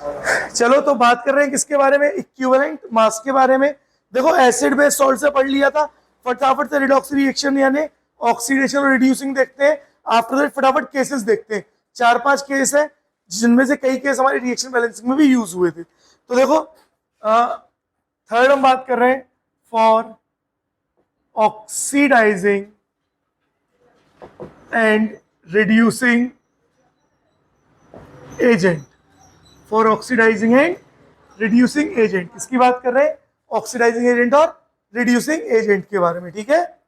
चलो तो बात कर रहे हैं किसके बारे में, इक्विवेलेंट मास के बारे में। देखो एसिड बेस सॉल्ट से पढ़ लिया था, फटाफट से रिडॉक्स रिएक्शन यानी ऑक्सीडेशन और रिड्यूसिंग देखते हैं। आफ्टर दैट फटाफट केसेस देखते हैं, 4-5 केस है जिनमें से कई केस हमारे रिएक्शन बैलेंसिंग में भी यूज हुए थे। तो देखो थर्ड हम बात कर रहे हैं for oxidising and reducing agent, for oxidising and reducing agent. किसकी बात कर रहे हैं, ऑक्सीडाइजिंग एजेंट और रिड्यूसिंग एजेंट के बारे में, ठीक है।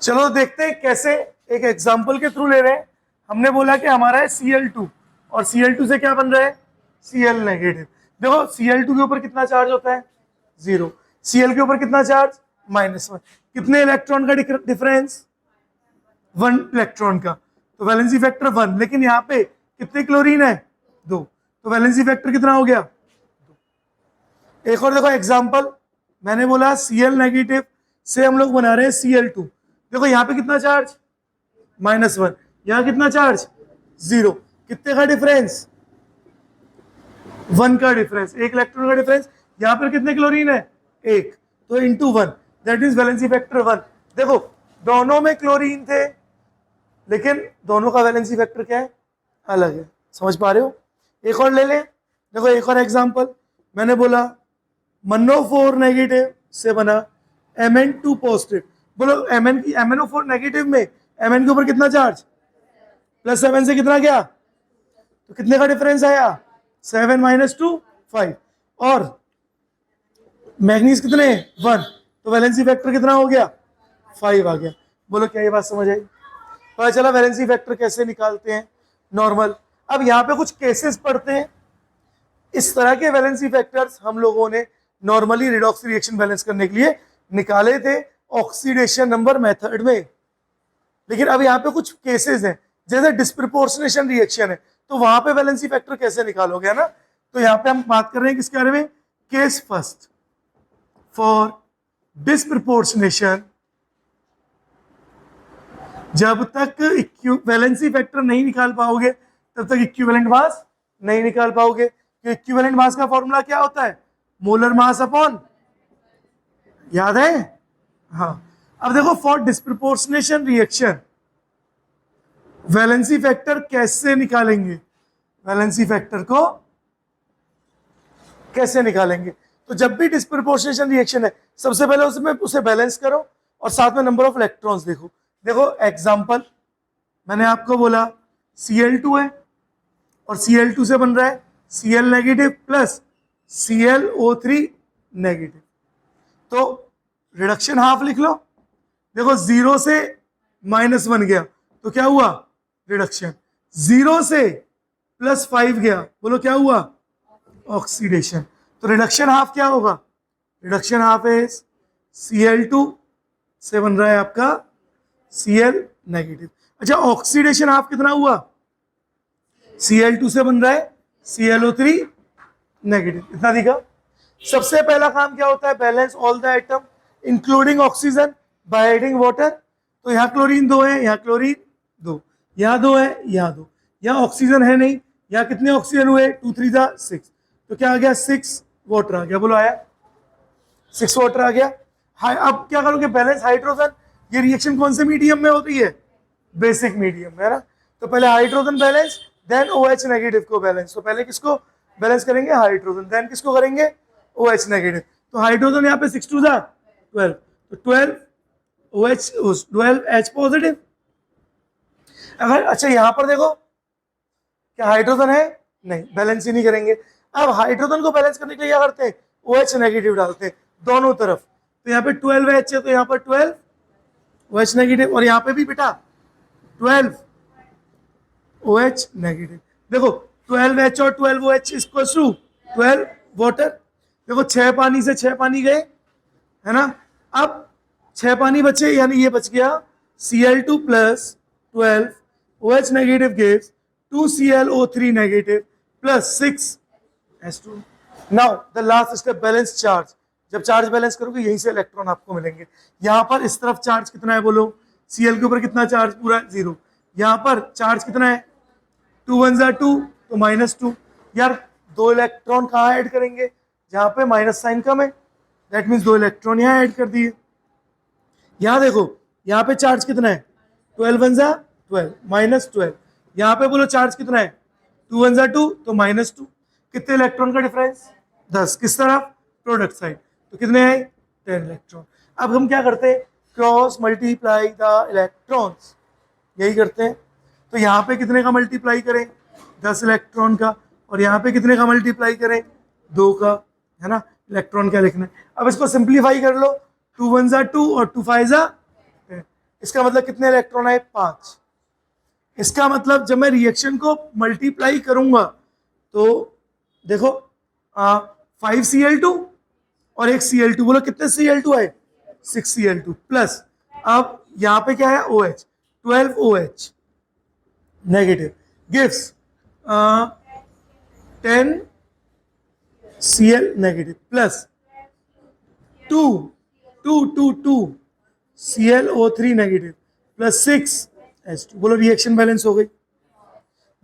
चलो देखते हैं कैसे, एक एग्जांपल के थ्रू ले रहे हैं। हमने बोला कि हमारा है Cl2 और Cl2 से क्या बन रहा है, Cl नेगेटिव। देखो Cl2 के ऊपर कितना चार्ज होता है, 0। Cl के ऊपर कितना चार्ज, -1। कितने इलेक्ट्रॉन का डिफरेंस, 1 इलेक्ट्रॉन का, तो वैलेंसी फैक्टर 1। लेकिन यहाँ पे कितने क्लोरीन है, 2, तो वैलेंसी फैक्टर कितना हो गया, 2। एक और देखो एग्जांपल, मैंने बोला Cl नेगेटिव से हम लोग बना रहे हैं Cl2। देखो यहाँ पे कितना चार्ज, -1, यहाँ कितना चार्ज, 0। कितने का डिफरेंस, 1 का डिफरेंस, 1 इलेक्ट्रॉन का डिफरेंस। यहाँ पर कितने क्लोरीन है, 1, तो into 1, that is valency factor 1। देखो दोनों में क्लोरीन थे लेकिन दोनों का वैलेंसी फैक्टर क्या है, अलग है। समझ पा रहे हो। एक और ले लें, देखो एक और एग्जांपल, मैंने बोला MnO4 नेगेटिव से बना Mn2 पॉजिटिव। बोलो MnO4 नेगेटिव में Mn के ऊपर कितना चार्ज, +7 से कितना गया, तो कितने का डिफरेंस आया, 7 - 2 5, और मैग्नीज कितने 1, तो वैलेंसी फैक्टर कितना हो गया, 5 आ गया। बोलो क्या ये बात समझ आई, पता चला वैलेंसी फैक्टर कैसे निकालते हैं नॉर्मल। अब यहाँ पे कुछ केसेस पढ़ते हैं। इस तरह के वैलेंसी फैक्टर्स हम लोगों ने नॉर्मली रिडॉक्स रिएक्शन बैलेंस करने के लिए निकाले थे ऑक्सीडेशन नंबर मेथड में। लेकिन अब यहाँ पे कुछ केसेस हैं, जैसे डिस्प्रपोर्शनेशन रिएक्शन है, तो वहां पे वैलेंसी फैक्टर कैसे निकालोगे, है ना। तो यहाँ पे हम बात कर रहे हैं किसके बारे में, केस फर्स्ट फॉर डिस्प्रपोर्शनेशन। जब तक वैलेंसी फैक्टर नहीं निकाल पाओगे तब तक इक्विवेलेंट मास नहीं निकाल पाओगे। तो इक्विवेलेंट मास का फॉर्मूला क्या होता है, मोलर मास अपॉन, याद है, हाँ। अब देखो for disproportionation reaction valency factor कैसे निकालेंगे, वैलेंसी फैक्टर को कैसे निकालेंगे। तो जब भी डिस्प्रपोर्शनेशन रिएक्शन है, सबसे पहले उसमें उसे बैलेंस करो और साथ में नंबर ऑफ इलेक्ट्रॉन्स देखो। देखो एग्जांपल, मैंने आपको बोला Cl2 है और Cl2 से बन रहा है Cl negative plus ClO3 negative, तो रिडक्शन हाफ लिख लो। देखो 0 से -1 गया तो क्या हुआ, रिडक्शन। 0 से +5 गया, बोलो क्या हुआ, ऑक्सीडेशन। तो रिडक्शन हाफ क्या होगा, रिडक्शन हाफ इज Cl2 से बन रहा है आपका Cl नेगेटिव। अच्छा ऑक्सीडेशन हाफ कितना हुआ, Cl2 से बन रहा है ClO3 नेगेटिव, इतना दिखा। सबसे पहला काम क्या होता है, balance all the atom including oxygen by adding water. तो यहाँ क्लोरीन 2 है, यहाँ क्लोरीन 2, यहाँ 2 है, यहाँ 2, यहाँ ऑक्सीजन है नहीं, यहाँ कितने ऑक्सीजन हुए, 2 3 6, तो क्या आ गया, 6 वाटर आ गया। बोलो आया, 6 वाटर आ गया। अब क्या करोगे, बैलेंस हाइड्रोजन। ये रिएक्शन कौन से मीडियम में होती है, बेसिक मीडियम में, है ना। तो पहले hydrogen balance, then OH negative को बैलेंस। तो पहले किसको बैलेंस करेंगे, हाइड्रोजन, देन किसको करेंगे, OH नेगेटिव। तो हाइड्रोजन यहाँ पे 6 2 12, तो 12 OH 12 H पॉजिटिव। अगर अच्छा यहाँ पर देखो क्या हाइड्रोजन है, नहीं, बैलेंस ही नहीं करेंगे। अब हाइड्रोजन को बैलेंस करने के लिए क्या करते हैं, OH नेगेटिव डालते हैं दोनों तरफ। तो यहाँ पे 12 H है, तो यहाँ पर 12 OH नेगेटिव, और यहाँ पे भी बेटा 12 OH नेगेटिव। देखो 12 H और 12 OH इक्वल टू 12 वाटर। देखो 6 पानी से 6 पानी गए, है ना। अब 6 पानी बचे, यानी ये बच गया Cl2 plus 12 OH negative gives 2 ClO3 negative plus 6 H2। Now the last step, balance charge. जब चार्ज बैलेंस करोगे यहीं से इलेक्ट्रॉन आपको मिलेंगे। यहाँ पर इस तरफ चार्ज कितना है, बोलो, Cl के ऊपर कितना चार्ज, पूरा 0। यहाँ पर चार्ज कितना है, 2 1 2, तो -2। यार 2 इलेक्ट्रॉन कहाँ ऐड करेंगे, जहां पे माइनस साइन कम है, दैट मीन्स 2 इलेक्ट्रॉन यहाँ ऐड कर दिए। यहाँ देखो, यहाँ पे चार्ज कितना है, 12 वन जा 12 -12। यहाँ पे बोलो चार्ज कितना है, 2 वन जा 2 तो -2। कितने इलेक्ट्रॉन का डिफरेंस, 10। किस तरफ, प्रोडक्ट साइड, तो कितने आए, 10 इलेक्ट्रॉन। अब हम क्या करते हैं, क्रॉस मल्टीप्लाई द इलेक्ट्रॉन्स, यही करते हैं। तो यहाँ पे कितने का मल्टीप्लाई करें, 10 इलेक्ट्रॉन का, और यहाँ पे कितने का मल्टीप्लाई करें, 2 का, है ना। इलेक्ट्रॉन क्या लिखना है, अब इसको सिंप्लीफाई कर लो, 2 वन जा 2 और 2 5 जा 10। इसका मतलब कितने इलेक्ट्रॉन आए, 5। इसका मतलब जब मैं रिएक्शन को मल्टीप्लाई करूंगा तो देखो 5Cl2 और एक Cl2, बोलो कितने Cl2 आए, 6Cl2 प्लस, अब यहाँ पे क्या है, OH, 12OH negative gives 10Cl negative plus 2 ClO3 negative plus 6H2। बोलो रिएक्शन बैलेंस हो गई।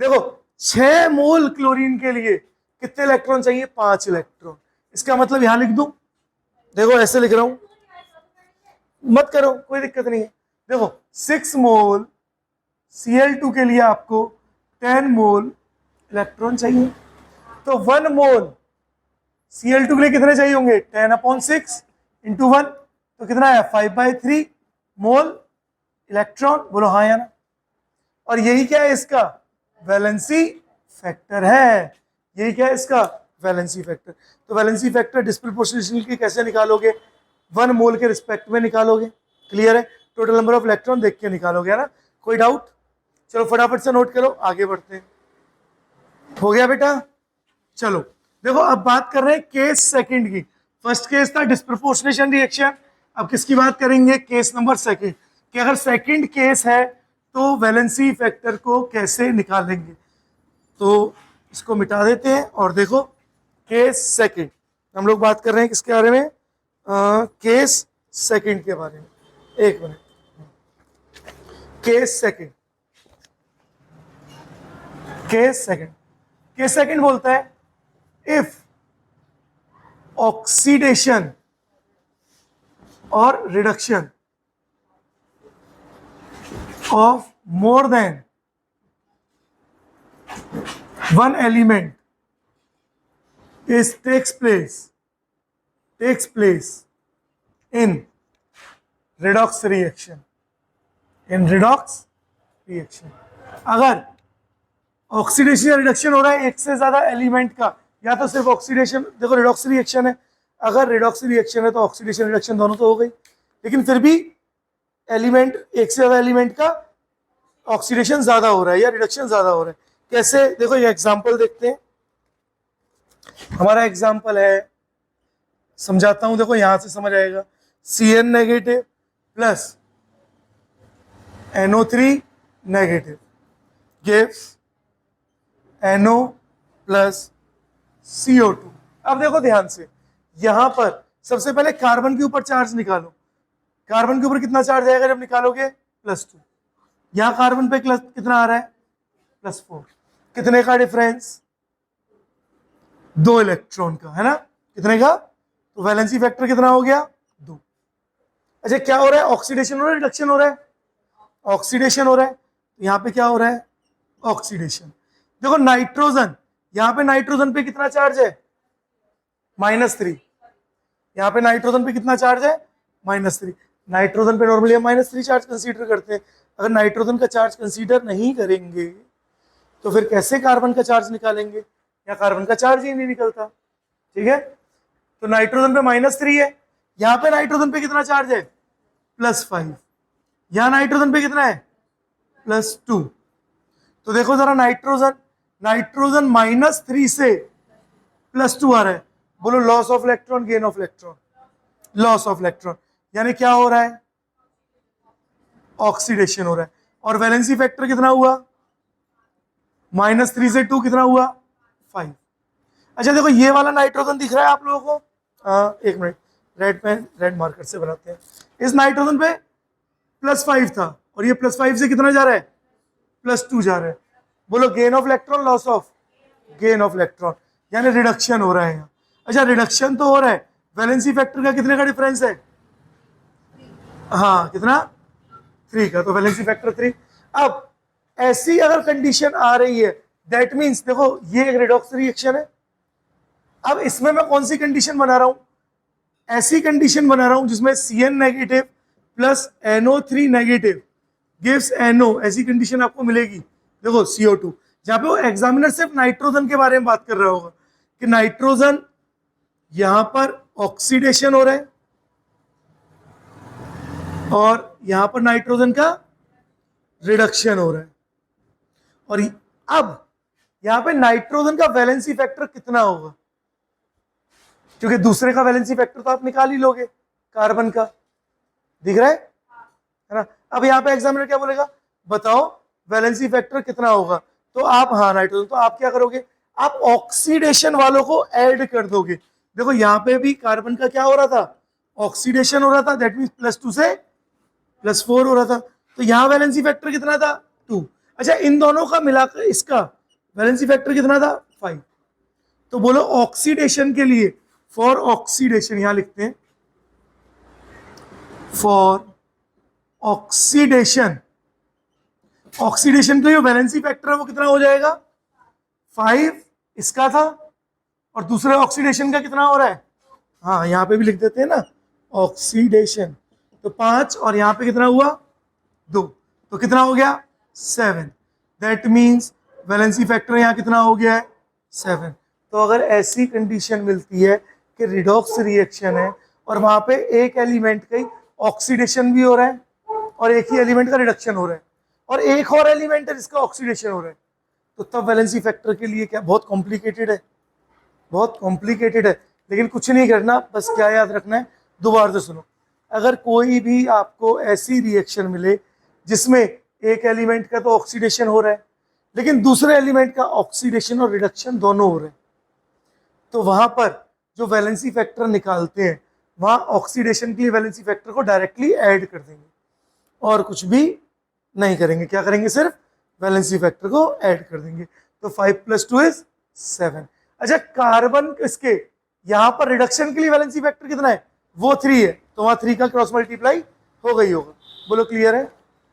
देखो 6 मोल क्लोरीन के लिए कितने इलेक्ट्रॉन चाहिए, 5 इलेक्ट्रॉन। इसका मतलब यहां लिख दूं, देखो ऐसे लिख रहा हूं, मत करो कोई दिक्कत नहीं है। देखो 6 मोल Cl2 के लिए आपको 10 मोल इलेक्ट्रॉन चाहिए, तो 1 मोल Cl2 के लिए कितने चाहिए होंगे, 10/6 इंटू 1, तो कितना है 5/3 मोल इलेक्ट्रॉन। बोलो हाँ या ना। और यही क्या है, इसका वैलेंसी फैक्टर है। यही क्या है, इसका वैलेंसी फैक्टर। तो वैलेंसी फैक्टर डिस्प्रोपोर्शनल की कैसे निकालोगे, 1 मोल के रिस्पेक्ट में निकालोगे। क्लियर है, टोटल नंबर ऑफ इलेक्ट्रॉन देख के निकालोगे, है ना। कोई डाउट, चलो फटाफट से नोट करो, आगे बढ़ते हैं। हो गया बेटा, चलो देखो अब बात कर रहे हैं केस सेकंड की। फर्स्ट केस था डिस्प्रोपोर्शनेशन रिएक्शन, अब किसकी बात करेंगे, केस नंबर सेकंड, कि अगर सेकंड केस है तो वैलेंसी फैक्टर को कैसे निकालेंगे। तो इसको मिटा देते हैं और देखो केस सेकंड, हम लोग बात कर रहे हैं किसके बारे में, केस सेकंड के बारे में। एक minute, case second, case second बोलता है इफ ऑक्सीडेशन और reduction of more than one element takes place in redox reaction, अगर ऑक्सीडेशन या रिडक्शन हो रहा है एक से ज्यादा एलिमेंट का, या तो सिर्फ ऑक्सीडेशन, देखो रिडॉक्स रिएक्शन है, अगर रिडॉक्स रिएक्शन है तो ऑक्सीडेशन रिडक्शन दोनों तो हो गई, लेकिन फिर भी एलिमेंट, एक से ज्यादा एलिमेंट का ऑक्सीडेशन ज्यादा हो रहा है या रिडक्शन ज्यादा हो रहा है। कैसे, देखो ये एग्जांपल देखते हैं। हमारा एग्जांपल है, समझाता हूं, देखो यहां से समझ आएगा। Cn negative plus NO3 negative gives NO plus CO2। अब देखो ध्यान से, यहां पर सबसे पहले कार्बन के ऊपर चार्ज निकालो। कार्बन के ऊपर कितना चार्ज आएगा जब निकालोगे, +2। यहां कार्बन पे कितना आ रहा है, +4। कितने का डिफरेंस, 2 इलेक्ट्रॉन का, है ना। कितने का, तो वैलेंसी फैक्टर कितना हो गया, 2। अच्छा क्या हो रहा है, ऑक्सीडेशन हो रहा है, रिडक्शन हो रहा है, ऑक्सीडेशन हो रहा है। यहां पे क्या हो रहा है, ऑक्सीडेशन। देखो नाइट्रोजन, यहां पे नाइट्रोजन पे कितना चार्ज है, -3। यहां पे नाइट्रोजन पे कितना चार्ज है, -3। नाइट्रोजन पे नॉर्मली हम -3 चार्ज कंसीडर करते हैं। अगर नाइट्रोजन का चार्ज कंसीडर नहीं करेंगे तो फिर कैसे कार्बन का चार्ज निकालेंगे, या कार्बन का चार्ज ही नहीं निकलता। ठीक है, तो नाइट्रोजन पे -3 है, यहां पे नाइट्रोजन पे कितना चार्ज है, +5। यहां नाइट्रोजन पे कितना है, +2। तो देखो जरा नाइट्रोजन -3 से +2 आ रहा है। बोलो loss of electron, gain of electron, loss of electron, यानी क्या हो रहा है, ऑक्सीडेशन हो रहा है। और वैलेंसी फैक्टर कितना हुआ, -3 से 2 कितना हुआ, 5। अच्छा देखो ये वाला नाइट्रोजन दिख रहा है आप लोगों को, एक minute, red pen, red marker से बनाते हैं। इस नाइट्रोजन पे +5 था और ये +5 से कितना जा रहा है, +2 जा रहा है। बोलो gain of electron, loss of, gain of electron. यानी रिडक्शन हो रहा है यहाँ। अच्छा रिडक्शन तो हो रहा है, वैलेंसी फैक्टर का कितने का डिफरेंस है? हाँ कितना? 3 का, तो वैलेंसी फैक्टर 3। अब ऐसी अगर कंडीशन आ रही है, दैट मीन्स देखो ये एक रिडॉक्स रिएक्शन है। अब इसमें मैं कौन सी कंडीशन बना रहा हूं? ऐसी कंडीशन बना रहा हूं जिसमें Cn negative plus NO3 negative gives NO, ऐसी कंडीशन आपको मिलेगी। देखो CO2, जहां पे वो एग्जामिनर सिर्फ नाइट्रोजन के बारे में बात कर रहा होगा कि नाइट्रोजन यहां पर ऑक्सीडेशन हो रहा है और यहां पर नाइट्रोजन का रिडक्शन हो रहा है। और अब यहां पे नाइट्रोजन का वैलेंसी फैक्टर कितना होगा? क्योंकि दूसरे का वैलेंसी फैक्टर तो आप निकाल ही लोगे, कार्बन का दिख रहा है ना। अब यहाँ पे एग्जामिनर क्या बोलेगा, बताओ वैलेंसी फैक्टर कितना होगा? तो आप हाँ नाइट्रोजन, तो आप क्या करोगे, आप ऑक्सीडेशन वालों को ऐड कर दोगे। देखो यहाँ पे भी कार्बन का क्या हो रहा था, ऑक्सीडेशन हो रहा था, दैट मीन्स +2 से +4 हो रहा था। तो यहाँ वैलेंसी फैक्टर कितना था? 2। अच्छा इन दोनों का मिलाकर इसका वैलेंसी फैक्टर कितना था? 5। तो बोलो ऑक्सीडेशन के लिए, फॉर ऑक्सीडेशन यहां लिखते हैं, फॉर ऑक्सीडेशन, ऑक्सीडेशन का जो वैलेंसी फैक्टर है वो कितना हो जाएगा? 5 इसका था, और दूसरे ऑक्सीडेशन का कितना हो रहा है? हाँ यहां पे भी लिख देते हैं ना ऑक्सीडेशन, तो 5 और यहां पे कितना हुआ? 2, तो कितना हो गया? 7। दैट मीन्स वैलेंसी फैक्टर यहां कितना हो गया है? 7। तो अगर ऐसी कंडीशन मिलती है कि रिडॉक्स रिएक्शन है और वहां पे एक एलिमेंट का ऑक्सीडेशन भी हो रहा है और एक ही एलिमेंट का रिडक्शन हो रहा है और एक और एलिमेंट है जिसका ऑक्सीडेशन हो रहा है, तो तब वैलेंसी फैक्टर के लिए क्या बहुत कॉम्प्लिकेटेड है, बहुत कॉम्प्लिकेटेड है। लेकिन कुछ नहीं करना, बस क्या याद रखना है, दोबारा से सुनो। अगर कोई भी आपको ऐसी रिएक्शन मिले जिसमें एक एलिमेंट का तो ऑक्सीडेशन हो रहा है लेकिन दूसरे एलिमेंट का ऑक्सीडेशन और रिडक्शन दोनों हो रहे हैं, तो वहां पर जो वैलेंसी फैक्टर निकालते हैं वहां ऑक्सीडेशन के लिए वैलेंसी फैक्टर को डायरेक्टली ऐड कर देंगे और कुछ भी नहीं करेंगे। क्या करेंगे? सिर्फ वैलेंसी फैक्टर को ऐड कर देंगे। तो 5 + 2 = 7। अच्छा कार्बन इसके यहां पर रिडक्शन के लिए वैलेंसी फैक्टर कितना है? वो 3 है, तो वहां 3 का क्रॉस मल्टीप्लाई हो गई होगा। बोलो क्लियर है?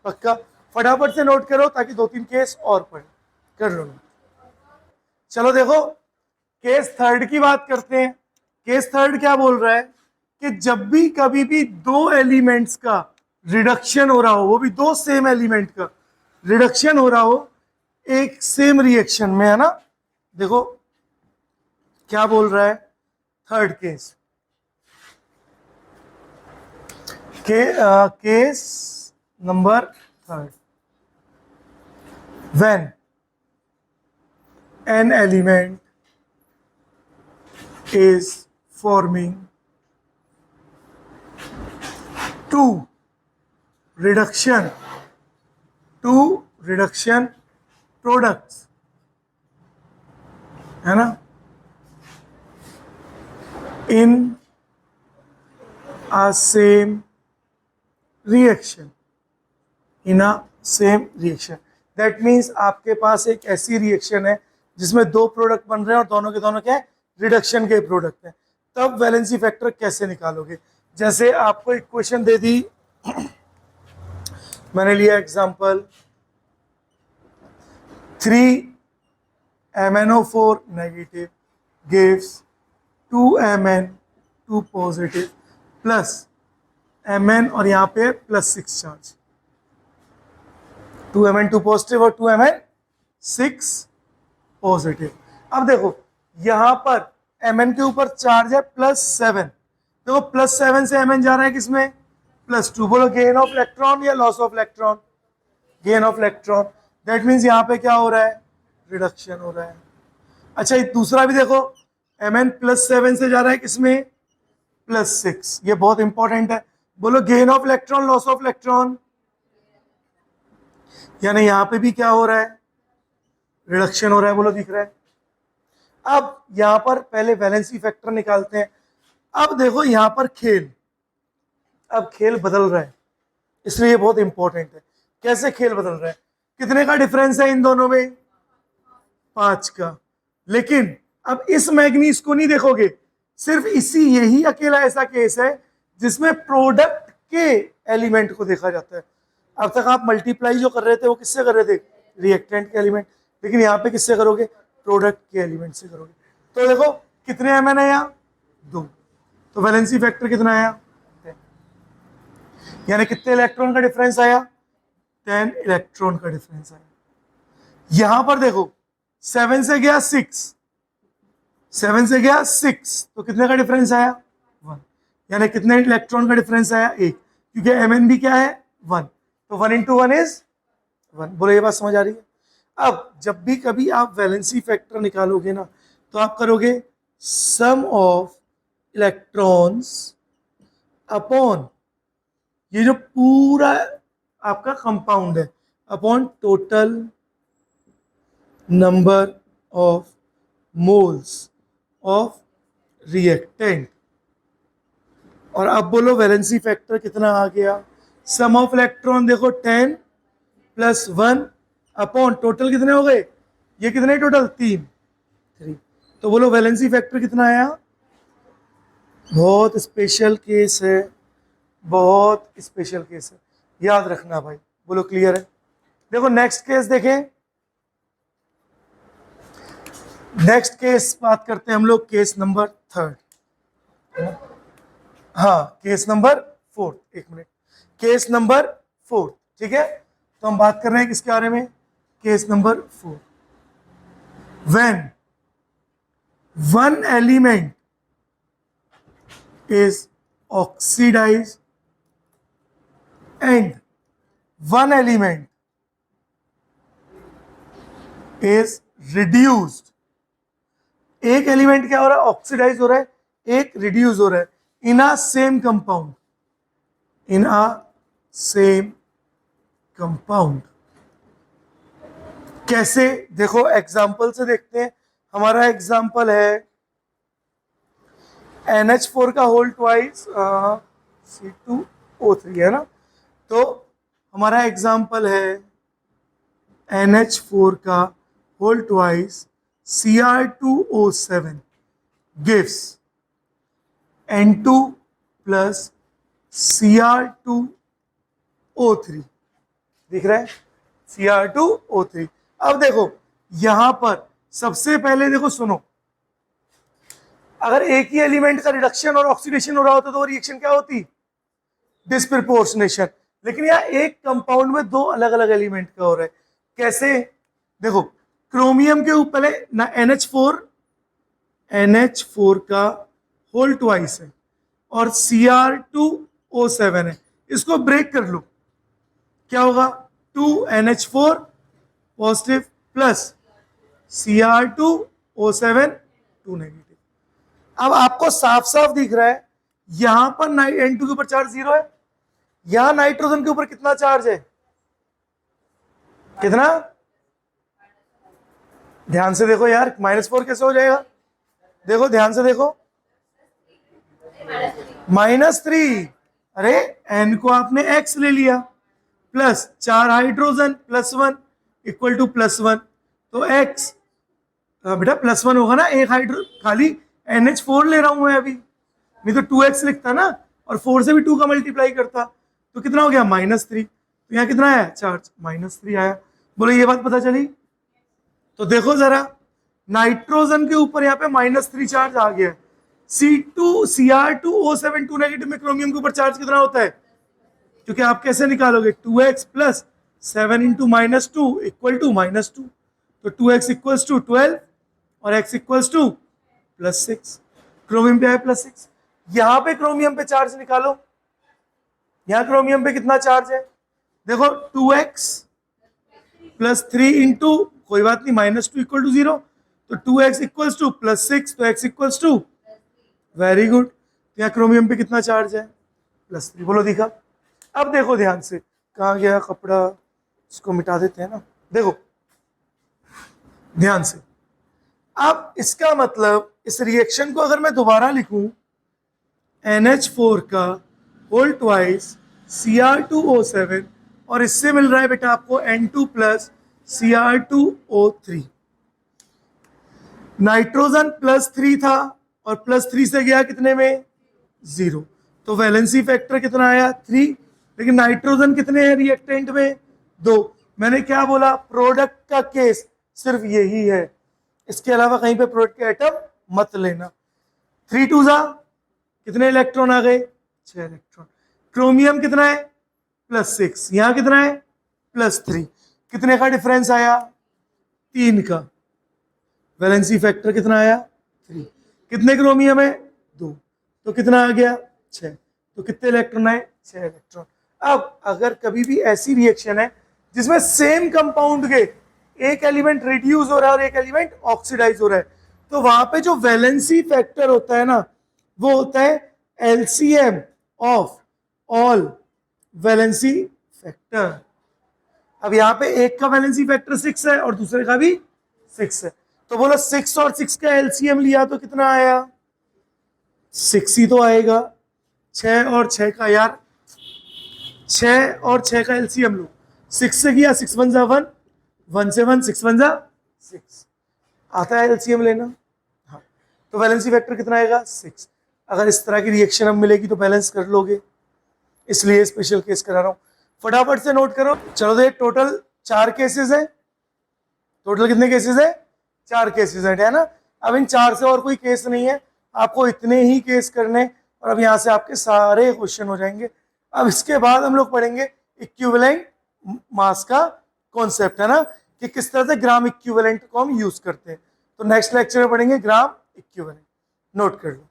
पक्का? फटाफट से नोट करो ताकि 2-3 केस और पढ़े कर लो। चलो देखो केस थर्ड की बात करते हैं। केस थर्ड क्या बोल रहा है कि जब भी कभी भी दो एलिमेंट्स का रिडक्शन हो रहा हो, वो भी दो सेम एलिमेंट का रिडक्शन हो रहा हो एक सेम रिएक्शन में, है ना। देखो क्या बोल रहा है third case case number third, when an element is forming two reduction products, है ना, in a same reaction, that means आपके पास एक ऐसी रिएक्शन है जिसमें दो प्रोडक्ट बन रहे हैं और दोनों के दोनों क्या है? रिडक्शन के प्रोडक्ट हैं। तब वैलेंसी फैक्टर कैसे निकालोगे? जैसे आपको इक्वेशन दे दी मैंने लिया example 3MnO4 negative gives 2Mn2 positive plus Mn और यहाँ पे +6 चार्ज, 2Mn2 पॉजिटिव और 2Mn6 पॉजिटिव। अब देखो यहां पर Mn के ऊपर चार्ज है +7, देखो +7 से Mn जा रहा है किसमें? +2। बोलो गेन ऑफ इलेक्ट्रॉन या loss of electron? Gain of electron. That means यहां पे क्या हो रहा है? रिडक्शन हो रहा है। अच्छा दूसरा भी देखो Mn +7 से जा रहा है किसमें? +6। ये बहुत इंपॉर्टेंट है। बोलो gain of electron loss of electron, यानी यहां पे भी क्या हो रहा है? रिडक्शन हो रहा है। बोलो दिख रहा है? अब यहां पर पहले वैलेंसी फैक्टर निकालते हैं। अब देखो यहां पर खेल, अब खेल बदल रहा है, इसलिए ये बहुत इंपॉर्टेंट है। कैसे खेल बदल रहा है? कितने का डिफरेंस है इन दोनों में? 5 का। लेकिन अब इस मैग्नीज को नहीं देखोगे, सिर्फ इसी यही अकेला ऐसा केस है जिसमें प्रोडक्ट के एलिमेंट को देखा जाता है। अब तक आप मल्टीप्लाई जो कर रहे थे वो किससे कर रहे थे, रिएक्टेंट के एलिमेंट, लेकिन यहाँ पे किससे करोगे, प्रोडक्ट के एलिमेंट से करोगे। तो देखो कितने एमएन है यहाँ, 2, तो वैलेंसी फैक्टर कितना आया, 10, यानी कितने इलेक्ट्रॉन का डिफरेंस आया, 10 इलेक्ट्रॉन का डिफरेंस आया। यहां पर देखो 7 से गया 6, 7 से गया 6, तो कितने का डिफरेंस आया, 1, यानी कितने इलेक्ट्रॉन का डिफरेंस आया, 1, क्योंकि एमएन भी क्या है, 1, तो 1 into 1 इज 1। बोलो ये बात समझ आ रही है। अब जब भी कभी आप वैलेंसी फैक्टर निकालोगे ना, तो आप करोगे सम ऑफ इलेक्ट्रॉन्स अपॉन ये जो पूरा आपका कंपाउंड है, upon total number of moles of reactant. और अब बोलो वैलेंसी फैक्टर कितना आ गया, सम ऑफ इलेक्ट्रॉन देखो 10 + 1 अपॉन टोटल कितने हो गए, ये कितने टोटल, 3, तो बोलो वैलेंसी फैक्टर कितना आया। बहुत स्पेशल केस है, बहुत स्पेशल केस है, याद रखना भाई। बोलो क्लियर है। देखो नेक्स्ट केस देखें, नेक्स्ट केस बात करते हैं हम लोग, केस नंबर 3, हाँ केस नंबर 4, एक मिनट, केस नंबर 4, ठीक है। तो हम बात कर रहे हैं किसके बारे में, case number 4, when one element is oxidised and one element is reduced. एक एलिमेंट क्या हो रहा है, ऑक्सीडाइज हो रहा है, एक रिड्यूस हो रहा है, in a same compound, in a same compound. कैसे, देखो एग्जांपल से देखते हैं। हमारा एग्जांपल है NH4 का होल ट्वाइस C2O3 है ना, तो हमारा एग्जांपल है NH4 का whole twice Cr2O7 gives N2 + Cr2O3, दिख रहा है Cr2O3। अब देखो यहां पर सबसे पहले देखो सुनो, अगर एक ही एलिमेंट का रिडक्शन और ऑक्सीडेशन हो रहा होता तो वो रिएक्शन क्या होती, डिस्प्रपोर्शनेशन। लेकिन यहाँ एक कंपाउंड में 2 अलग अलग एलिमेंट का हो रहा है। कैसे, देखो क्रोमियम के ऊपर है ना NH4 का होल ट्वाइस है और Cr2O7 है, इसको ब्रेक कर लो, क्या होगा, 2NH4 positive plus Cr2O7 2 negative. अब आपको साफ साफ दिख रहा है यहां पर N2 के ऊपर चार्ज 0 है, यहां नाइट्रोजन के ऊपर कितना चार्ज है, कितना, ध्यान से देखो यार, -4 कैसे हो जाएगा, देखो ध्यान से देखो, -3, अरे N को आपने X ले लिया, प्लस 4 हाइड्रोजन +1 इक्वल टू +1, तो X बेटा +1 होगा ना, एक हाइड्रो खाली NH4 ले रहा हूं मैं अभी, नहीं तो 2X लिखता ना, और 4 से भी 2 का मल्टीप्लाई करता, तो कितना हो गया, -3, तो यहाँ कितना आया चार्ज, -3 आया। बोलो ये बात पता चली। तो देखो जरा, नाइट्रोजन के ऊपर यहाँ पे -3 चार्ज आ गया है, Cr2O7 2 नेगेटिव में क्रोमियम के ऊपर चार्ज कितना होता है, क्योंकि आप कैसे निकालोगे, 2x + 7 × -2 इक्वल टू -2, तो 2x = 12 और x = +6, क्रोमियम पे है +6। यहां पे क्रोमियम पे चार्ज निकालो, यहां क्रोमियम पे कितना चार्ज है, देखो 2x + 3 × कोई बात नहीं -2 = 0, तो 2x = +6, तो x = वेरी गुड, तो यहाँ क्रोमियम पे कितना चार्ज है, +3। बोलो दिखा। अब देखो ध्यान से, कहाँ गया कपड़ा, इसको मिटा देते हैं ना, देखो ध्यान से। अब इसका मतलब इस रिएक्शन को अगर मैं दोबारा लिखूं, NH4 का होल ट्वाइस Cr2O7 और इससे मिल रहा है बेटा आपको N2 + Cr2O3। नाइट्रोजन +3 था और +3 से गया कितने में, 0, तो वैलेंसी फैक्टर कितना आया, 3। लेकिन नाइट्रोजन कितने हैं रिएक्टेंट में, 2। मैंने क्या बोला, प्रोडक्ट का केस सिर्फ यही है, इसके अलावा कहीं पे प्रोडक्ट के आइटम मत लेना। 3 2 जा कितने इलेक्ट्रॉन आ गए, 6 इलेक्ट्रॉन। क्रोमियम कितना है, +6, यहां कितना है, +3, कितने का डिफरेंस आया, 3 का। वैलेंसी फैक्टर कितना आया, 3। कितने क्रोमियम है, 2, तो कितना आ गया, 6, तो कितने इलेक्ट्रॉन आए, 6 इलेक्ट्रॉन। अब अगर कभी भी ऐसी रिएक्शन है जिसमें सेम कंपाउंड के एक एलिमेंट रिड्यूस हो रहा है और एक एलिमेंट ऑक्सीडाइज हो रहा है, तो वहां पे जो वैलेंसी फैक्टर होता है ना, वो होता है LCM of all valency factor. अब यहां पे एक का वैलेंसी फैक्टर 6 है और दूसरे का भी 6 है, तो बोलो 6 और 6 का एलसीएम लिया तो कितना आया, 6 ही तो आएगा। 6 और 6 का यार, 6 और 6 का एलसीएम लो, 6 से किया 6 1 जा 1, 1 से 1 6 1 जा 6, आता है एलसीएम लेना। हाँ, तो वैलेंसी फैक्टर कितना आएगा, 6। अगर इस तरह की रिएक्शन अब मिलेगी तो बैलेंस कर लोगे, इसलिए स्पेशल केस करा रहा हूं। फटाफट से नोट करो। चलो देख, टोटल 4 केसेस है। टोटल कितने केसेस है, 4 केसेस है ना। अब इन 4 से और कोई केस नहीं है, आपको इतने ही केस करने, और अब यहां से आपके सारे क्वेश्चन हो जाएंगे। अब इसके बाद हम लोग पढ़ेंगे इक्विवेलेंट मास का कॉन्सेप्ट, है ना, कि किस तरह से ग्राम इक्विवेलेंट को हम यूज करते हैं। तो नेक्स्ट लेक्चर में पढ़ेंगे ग्राम इक्विवेलेंट। नोट कर लो।